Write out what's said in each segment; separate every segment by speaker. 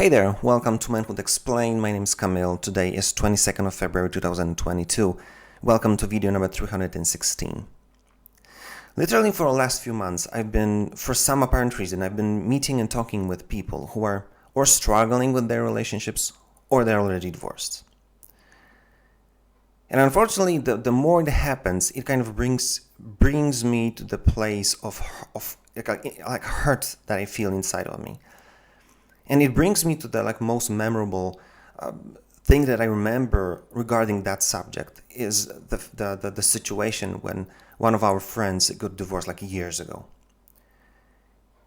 Speaker 1: Hey there, welcome to Manhood Explained. My name is Kamil. Today is 22nd of February 2022. Welcome to video number 316. Literally for the last few months, for some apparent reason, I've been meeting and talking with people who are or struggling with their relationships or they're already divorced. And unfortunately, the more it happens, it kind of brings me to the place of like hurt that I feel inside of me. And it brings me to the most memorable thing that I remember regarding that subject is the situation when one of our friends got divorced years ago.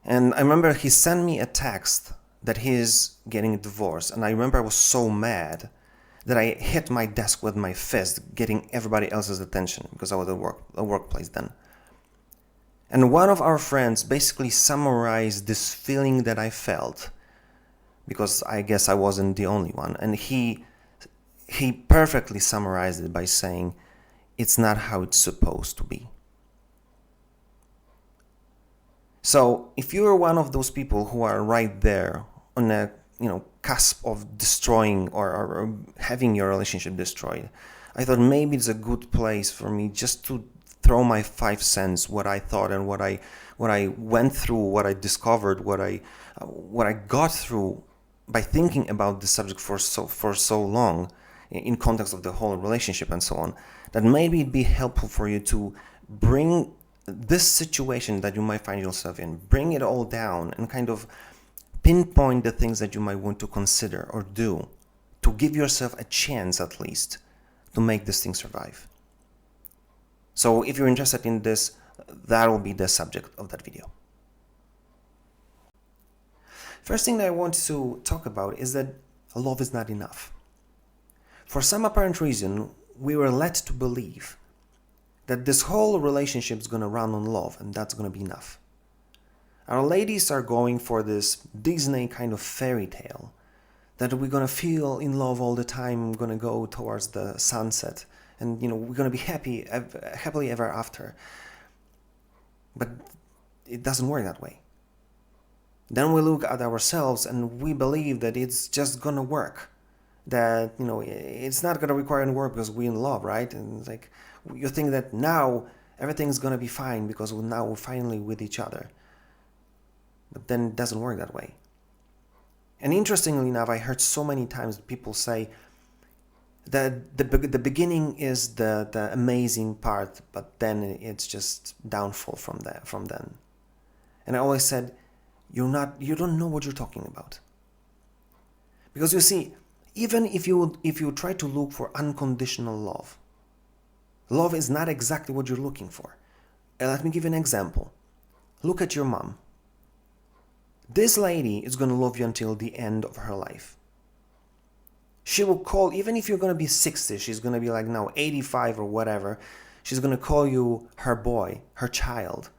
Speaker 1: And I remember he sent me a text that he's getting divorced, and I remember I was so mad that I hit my desk with my fist, getting everybody else's attention because I was at a workplace then. And one of our friends basically summarized this feeling that I felt, because I guess I wasn't the only one. And he perfectly summarized it by saying, it's not how it's supposed to be. So if you're one of those people who are right there on a cusp of destroying or having your relationship destroyed, I thought maybe it's a good place for me just to throw my 5 cents, what I thought and what I went through, what I discovered, what I got through by thinking about this subject for so long in context of the whole relationship and so on, that maybe it'd be helpful for you to bring this situation that you might find yourself in, bring it all down and kind of pinpoint the things that you might want to consider or do to give yourself a chance at least to make this thing survive. So if you're interested in this, that will be the subject of that video. First thing that I want to talk about is that love is not enough. For some apparent reason, we were led to believe that this whole relationship is going to run on love and that's going to be enough. Our ladies are going for this Disney kind of fairy tale that we're going to feel in love all the time, we're going to go towards the sunset and we're going to be happily ever after. But it doesn't work that way. Then we look at ourselves and we believe that it's just gonna work, that it's not gonna require any work because we're in love, right? And it's like you think that now everything's gonna be fine because now we're finally with each other. But then it doesn't work that way. And interestingly enough, I heard so many times people say that the beginning is the amazing part, but then it's just downfall from then. And I always said, you don't know what you're talking about. Because you see, even if you try to look for unconditional love is not exactly what you're looking for. And let me give you an example. Look at your mom. This lady is going to love you until the end of her life. She will call, even if you're going to be 60, she's going to be now 85 or whatever, she's going to call you her boy, her child.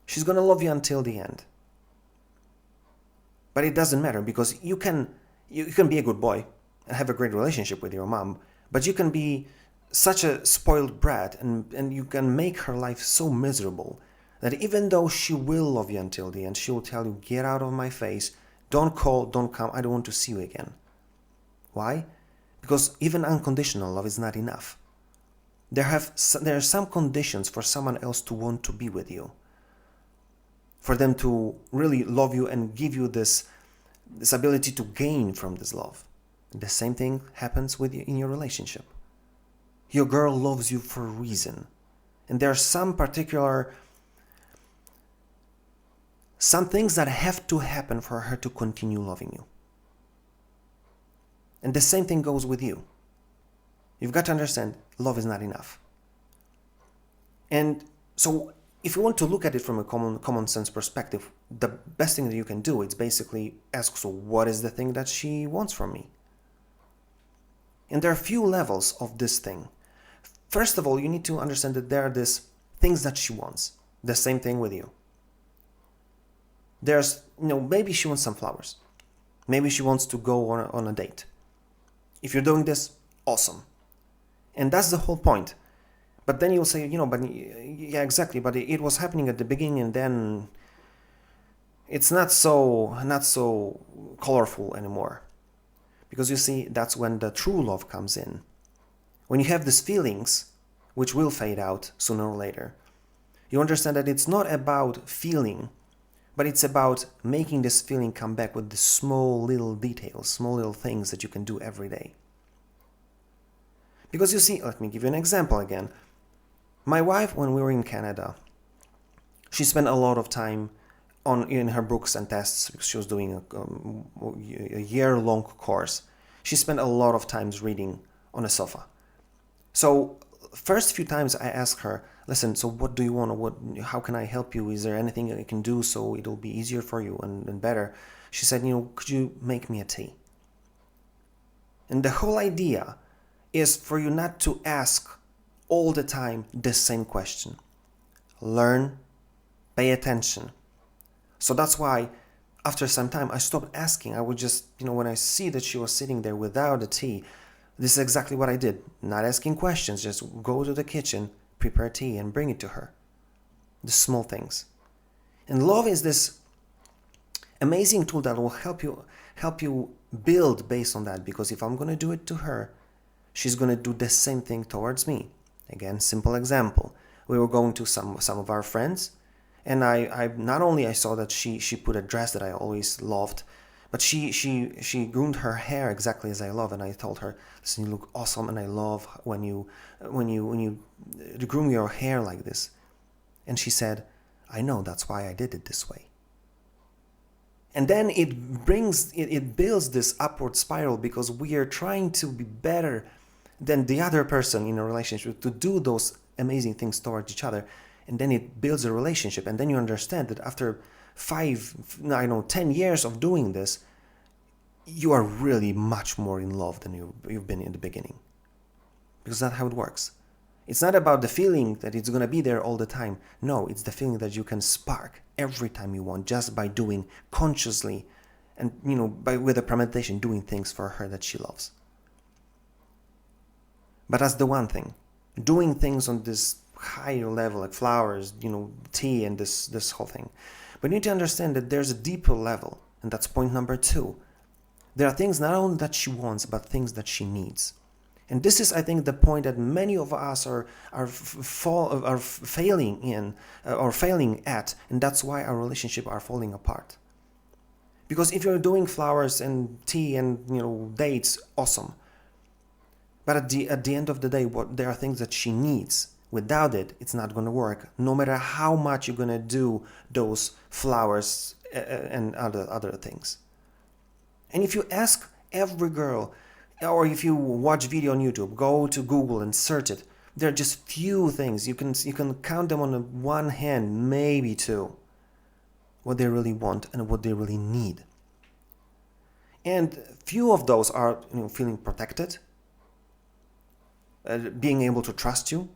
Speaker 1: She's going to love you until the end. But it doesn't matter because you can be a good boy and have a great relationship with your mom, but you can be such a spoiled brat and you can make her life so miserable that even though she will love you until the end, she will tell you, get out of my face, don't call, don't come, I don't want to see you again. Why? Because even unconditional love is not enough. There are some conditions for someone else to want to be with you, for them to really love you and give you this ability to gain from this love. The same thing happens with you in your relationship. Your girl loves you for a reason. And there are some things that have to happen for her to continue loving you. And the same thing goes with you. You've got to understand, love is not enough. And so if you want to look at it from a common sense perspective, the best thing that you can do is basically ask, so what is the thing that she wants from me? And there are a few levels of this thing. First of all, you need to understand that there are these things that she wants. The same thing with you. There's, maybe she wants some flowers. Maybe she wants to go on a date. If you're doing this, awesome. And that's the whole point. But then you'll say, but yeah, exactly. But it was happening at the beginning, and then it's not so colorful anymore. Because you see, that's when the true love comes in. When you have these feelings, which will fade out sooner or later, you understand that it's not about feeling, but it's about making this feeling come back with the small little details, small little things that you can do every day. Because you see, let me give you an example again. My wife, when we were in Canada, she spent a lot of time in her books and tests, because she was doing a year-long course. She spent a lot of times reading on a sofa. So first few times I asked her, listen, so what do you want? How can I help you? Is there anything I can do so it'll be easier for you and better? She said, could you make me a tea? And the whole idea is for you not to ask all the time the same question. Learn, pay attention. So that's why after some time I stopped asking. I would just, when I see that she was sitting there without a tea, this is exactly what I did. Not asking questions, just go to the kitchen, prepare tea and bring it to her. The small things. And love is this amazing tool that will help you build based on that, because if I'm going to do it to her, she's going to do the same thing towards me. Again, simple example. We were going to some of our friends, and I not only I saw that she put a dress that I always loved, but she groomed her hair exactly as I love, and I told her, listen, you look awesome, and I love when you groom your hair like this. And she said, I know, that's why I did it this way. And then it builds this upward spiral, because we are trying to be better than the other person in a relationship, to do those amazing things towards each other. And then it builds a relationship. And then you understand that after 10 years of doing this, you are really much more in love than you've been in the beginning. Because that's how it works. It's not about the feeling that it's going to be there all the time. No, it's the feeling that you can spark every time you want, just by doing consciously and, with a premeditation, doing things for her that she loves. But that's the one thing. Doing things on this higher level, like flowers, tea and this whole thing. But you need to understand that there's a deeper level, and that's point number 2. There are things not only that she wants, but things that she needs. And this is, I think, the point that many of us are failing in, or failing at, and that's why our relationships are falling apart. Because if you're doing flowers and tea and dates, awesome. But at the end of the day, there are things that she needs. Without it, it's not going to work. No matter how much you're going to do those flowers and other things. And if you ask every girl, or if you watch video on YouTube, go to Google and search it, there are just few things. You can count them on one hand, maybe 2, what they really want and what they really need. And few of those are feeling protected, being able to trust you,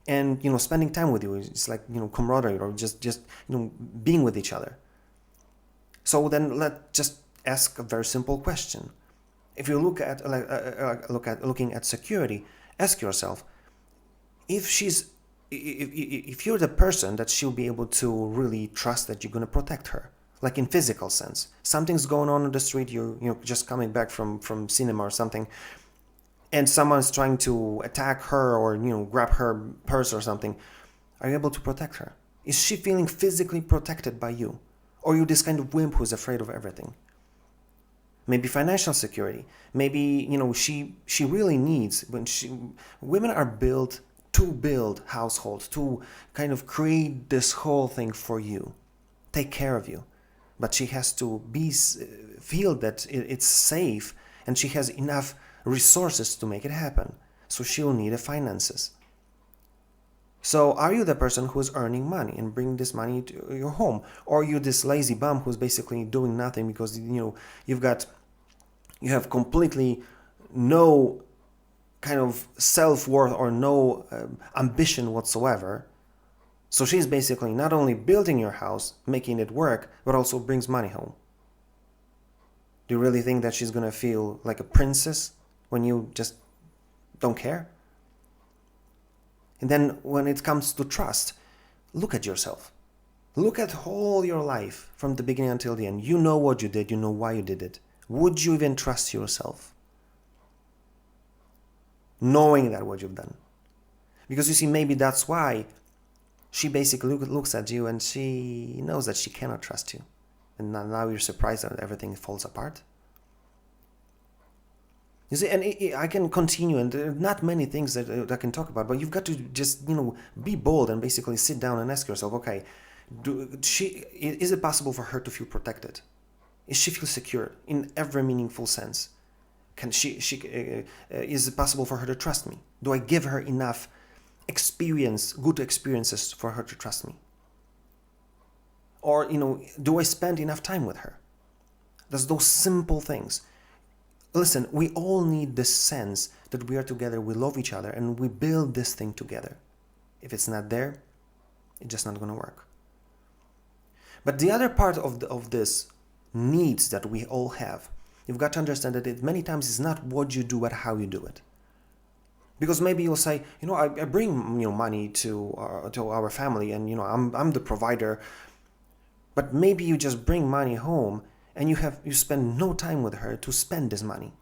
Speaker 1: and spending time with you. It's like camaraderie, or just being with each other. So then let's just ask a very simple question. If you looking at security, ask yourself, if you're the person that she'll be able to really trust, that you're going to protect her, like in physical sense. Something's going on the street, you're just coming back from cinema or something, and someone's trying to attack her or grab her purse or something. Are you able to protect her? Is she feeling physically protected by you? Or are you this kind of wimp who's afraid of everything? Maybe financial security. Maybe she really needs, women are built to build households, to kind of create this whole thing for you, take care of you. But she has to feel that it's safe, and she has enough resources to make it happen. So she'll need the finances. So are you the person who's earning money and bring this money to your home? Or are you this lazy bum who's basically doing nothing because you have completely no kind of self-worth or no ambition whatsoever? So she's basically not only building your house, making it work, but also brings money home. Do you really think that she's going to feel like a princess when you just don't care? And then when it comes to trust, look at yourself. Look at all your life from the beginning until the end. You know what you did, you know why you did it. Would you even trust yourself? Knowing that what you've done. Because you see, maybe that's why she basically looks at you and she knows that she cannot trust you. And now you're surprised that everything falls apart. You see, and I can continue, and there are not many things that I can talk about, but you've got to just, be bold and basically sit down and ask yourself, okay, is it possible for her to feel protected? Is she feel secure in every meaningful sense? Can is it possible for her to trust me? Do I give her enough good experiences for her to trust me? Or, do I spend enough time with her? That's those simple things. Listen, we all need this sense that we are together, we love each other, and we build this thing together. If it's not there, it's just not going to work. But the other part of this needs that we all have, you've got to understand that many times it's not what you do, but how you do it. Because maybe you'll say, I bring money to our family, and I'm the provider. But maybe you just bring money home and you spend no time with her to spend this money.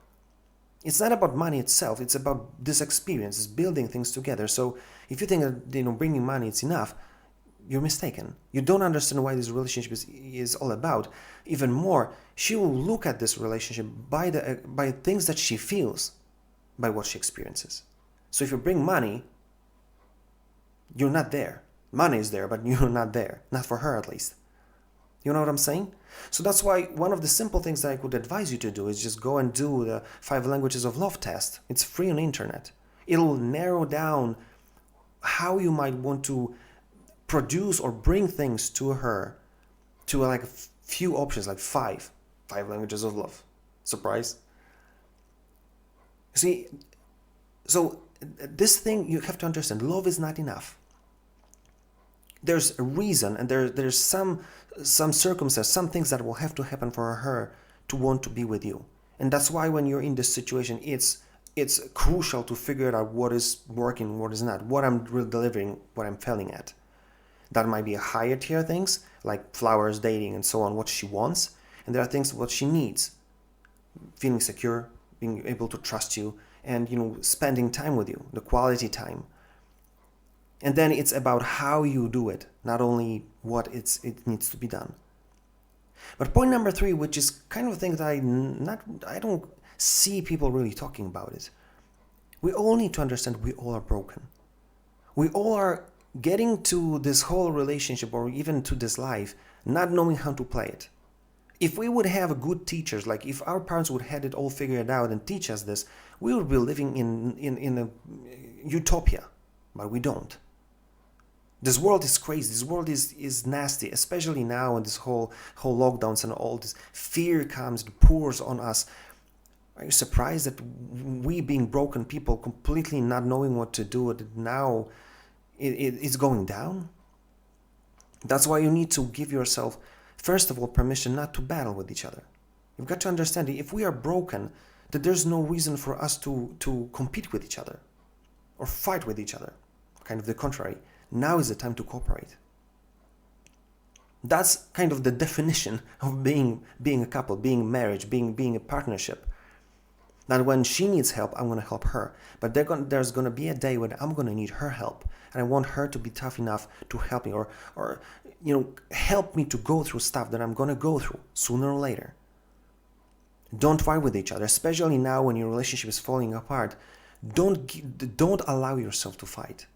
Speaker 1: It's not about money itself, it's about this experience, it's building things together. So if you think that bringing money is enough, you're mistaken. You don't understand why this relationship is all about. Even more, she will look at this relationship by things that she feels, by what she experiences. So if you bring money, you're not there. Money is there, but you're not there. Not for her, at least. You know what I'm saying? So that's why one of the simple things that I could advise you to do is just go and do the 5 languages of love test. It's free on the internet. It'll narrow down how you might want to produce or bring things to her, to like a few options, like 5 languages of love. Surprise? See, so this thing you have to understand, love is not enough. There's a reason, and there's some circumstance, some things that will have to happen for her to want to be with you. And that's why when you're in this situation, it's crucial to figure out what is working, what is not, what I'm really delivering, what I'm failing at. That might be a higher tier things, like flowers, dating, and so on, what she wants. And there are things what she needs. Feeling secure, being able to trust you, and spending time with you, the quality time. And then it's about how you do it, not only what it needs to be done. But point number 3, which is kind of a thing that I don't see people really talking about it. We all need to understand we all are broken. We all are getting to this whole relationship, or even to this life, not knowing how to play it. If we would have good teachers, like if our parents would have it all figured out and teach us this, we would be living in a utopia, but we don't. This world is crazy. This world is nasty, especially now in this whole lockdowns and all this fear comes, it pours on us. Are you surprised that we, being broken people, completely not knowing what to do, now it's going down? That's why you need to give yourself, first of all, permission not to battle with each other. You've got to understand that if we are broken, that there's no reason for us to compete with each other or fight with each other. Kind of the contrary. Now is the time to cooperate. That's kind of the definition of being a couple, being marriage, being a partnership. That when she needs help, I'm going to help her. But there's going to be a day when I'm going to need her help. And I want her to be tough enough to help me, or help me to go through stuff that I'm going to go through sooner or later. Don't fight with each other, especially now when your relationship is falling apart. Don't allow yourself to fight.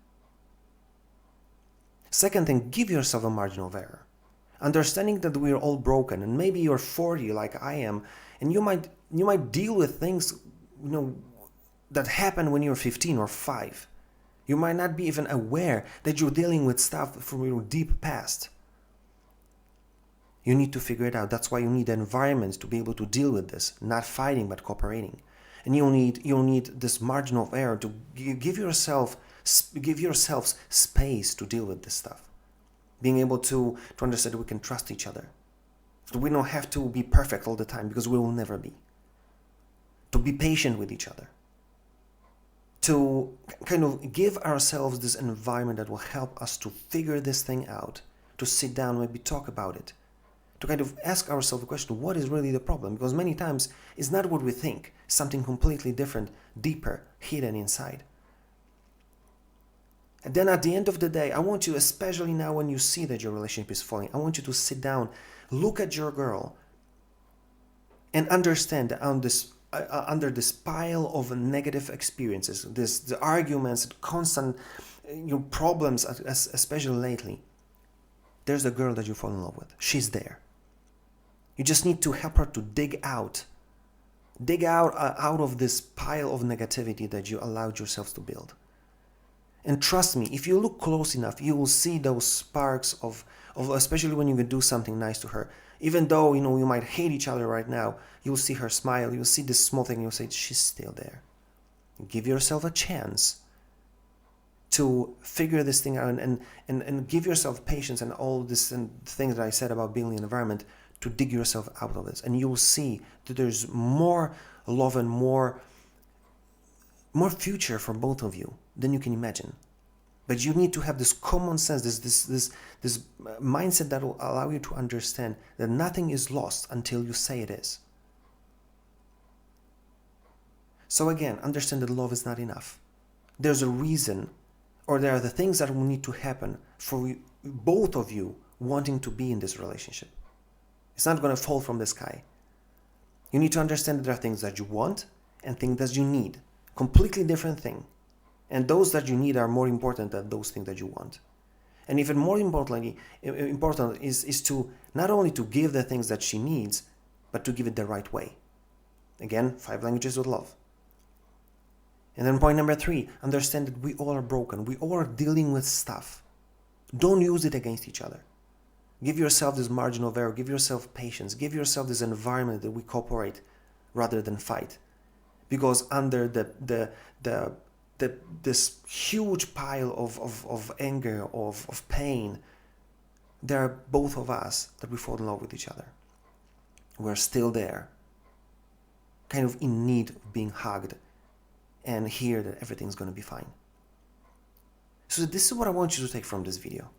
Speaker 1: Second thing, give yourself a margin of error. Understanding that we're all broken, and maybe you're 40 like I am, and you might deal with things that happened when you're 15 or 5. You might not be even aware that you're dealing with stuff from your deep past. You need to figure it out. That's why you need an environment to be able to deal with this, not fighting but cooperating. And you'll need this margin of error to give yourselves space to deal with this stuff. Being able to understand that we can trust each other. So we don't have to be perfect all the time, because we will never be. To be patient with each other. To kind of give ourselves this environment that will help us to figure this thing out to sit down, maybe talk about it, to kind of ask ourselves the question, what is really the problem? Because many times it's not what we think, something completely different, deeper, hidden inside. And then at the end of the day, I want you, especially now when you see that your relationship is falling, I want you to sit down, look at your girl, and understand that under this pile of negative experiences, the arguments, constant problems, especially lately, there's a girl that you fall in love with. She's there. You just need to help her to dig out of this pile of negativity that you allowed yourself to build. And trust me, if you look close enough, you will see those sparks of especially when you can do something nice to her. Even though, you might hate each other right now, you will see her smile, you will see this small thing, you'll say, she's still there. Give yourself a chance to figure this thing out and give yourself patience and all this and things that I said about building an environment to dig yourself out of this. And you will see that there's more love and more future for both of you than you can imagine. But you need to have this common sense, this mindset that will allow you to understand that nothing is lost until you say it is. So again, understand that love is not enough. There's a reason, or there are the things that will need to happen for both of you wanting to be in this relationship. It's not going to fall from the sky. You need to understand that there are things that you want and things that you need. Completely different thing. And those that you need are more important than those things that you want. And even more important is to not only to give the things that she needs, but to give it the right way. Again, 5 languages of love. And then point number 3, understand that we all are broken. We all are dealing with stuff. Don't use it against each other. Give yourself this margin of error. Give yourself patience. Give yourself this environment that we cooperate rather than fight. Because under this huge pile of anger, of pain, there are both of us that we fall in love with each other. We're still there, kind of in need of being hugged and hear that everything's going to be fine. So this is what I want you to take from this video.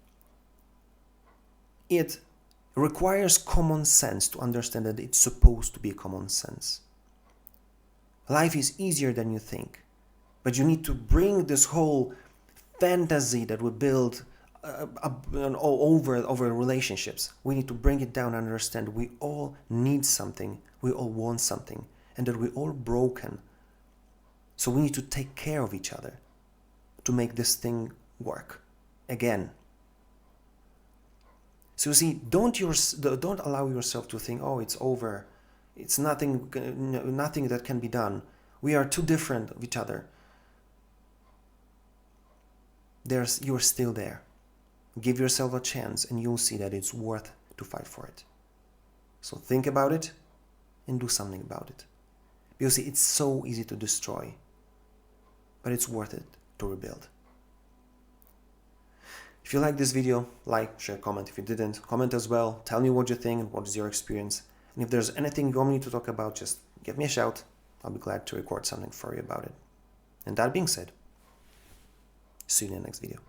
Speaker 1: It requires common sense to understand that it's supposed to be common sense. Life is easier than you think, but you need to bring this whole fantasy that we build over relationships. We need to bring it down and understand we all need something, we all want something, and that we're all broken. So we need to take care of each other to make this thing work again. So you see, don't allow yourself to think, oh, it's over. It's nothing that can be done. We are too different of each other. You're still there. Give yourself a chance and you'll see that it's worth to fight for it. So think about it and do something about it. Because see, it's so easy to destroy, but it's worth it to rebuild. If you like this video, like, share, comment. If you didn't, comment as well. Tell me what you think, what is your experience. And if there's anything you want me to talk about, just give me a shout. I'll be glad to record something for you about it. And that being said, see you in the next video.